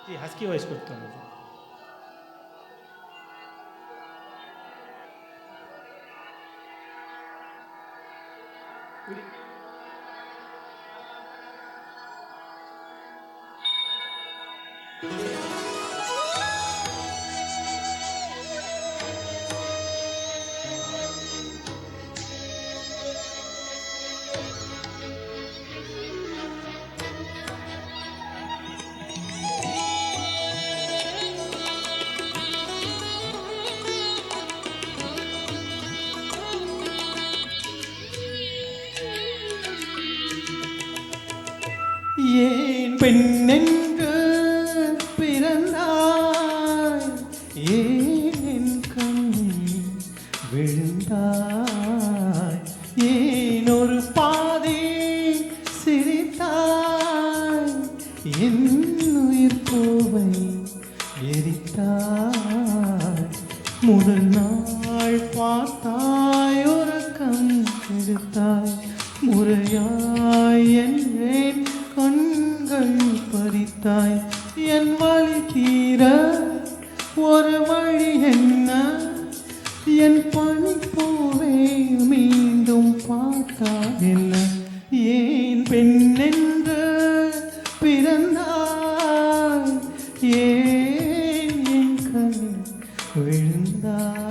জি husky voice করতে হবে। ஏன் பெண்ணென்று பிறந்தாய், ஏன் என் கண்ணில் விழுந்தாய், ஏன் ஒரு பாதி சிரித்தாய், என் உயிர் பூவை எரித்தாய். முதல் நாள் பார்த்தாய், உறக்கம் கெடுத்தாய், முறையாய் என்றேன் கண்கள் பறித்தாய். என் வழி தீர ஒரு வழி என்ன, என் பனிப்பூவே மீண்டும் பார்த்தாய் என்ன. ஏன் பெண்ணென்று பிறந்தாய், ஏன் என் கண்ணில் விழுந்தாய்.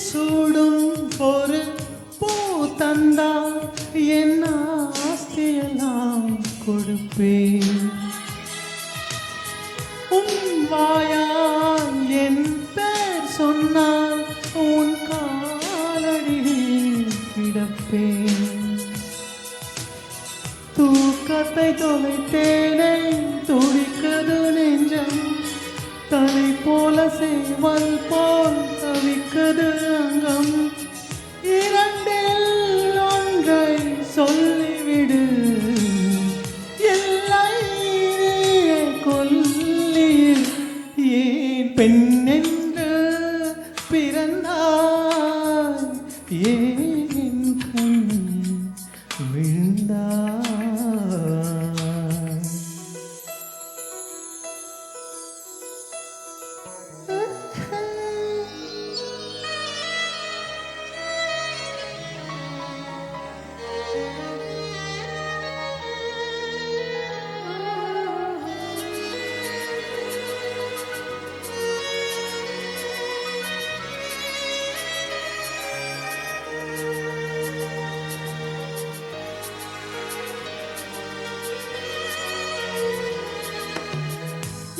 சூடும் ஒரு பூ தந்தா என் ஆஸ்தியெல்லாம் கொடுப்பேன். உன் வாயால் என் பேர் சொன்னால் உன் காலடியில் கிடப்பேன். தூக்கத்தை தொலைத்தேனே, துடிக்கது நெஞ்சம், தலை போல சேவல் போல் தவிக்கது அங்கம். இரண்டில் ஒன்றை சொல்லிவிடு, இல்லை நீயே கொல்லியில். ஏன் பெண்ணென்று பிறந்தாய், ஏன் என் கண்ணில் விழுந்தாய்.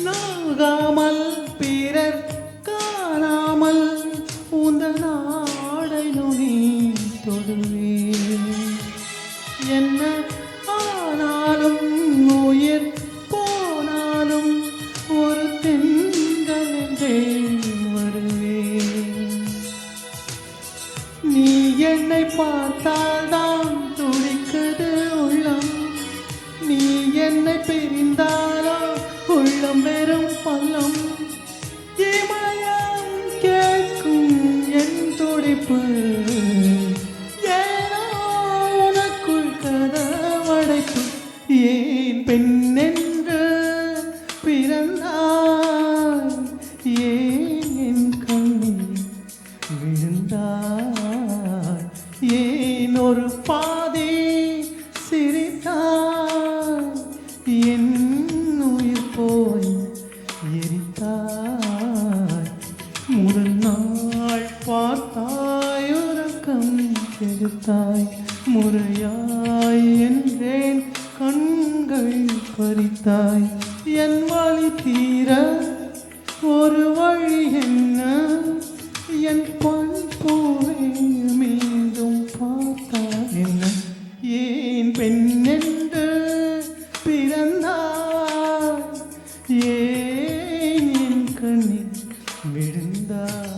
நாகாமல் பிறர் காணாமல் உந்தன் ஆடை நுனி தொடுவேன். என்ன ஆனாலும் உயிர் போனாலும் ஒரு தென்றல் என்றே வருவேன். நீ என்னை பார்த்தால்தான் துடிக்குது உள்ளம், நீ என்னை பிரிந்தாலோ உள்ளம் வெறும் பள்ளம். இமயம் கேட்கும் என் துடிப்பு, ஏனோ உனக்குள் கதவடைப்பு. ஏன் பெண்ணென்று பிறந்தாய், ஏன் என் கண்ணில் விழுந்தாய், ஏன் ஒரு பாதி சிரித்தாய், என் உயிர் போய் எரித்தாய். முதல் நாள் பார்த்தாய், உறக்கம் கெடுத்தாய், முறையாய் என்றேன் கண்கள் பறித்தாய். என் வழி தீர ஒரு வழி என்ன, என் பனிப்பூவே மீண்டும் பார்த்தாய் என்ன. ஏன் பெண்ணென்று சொன்னாய் ஏன் என் கண்ணில் விழுந்தாய்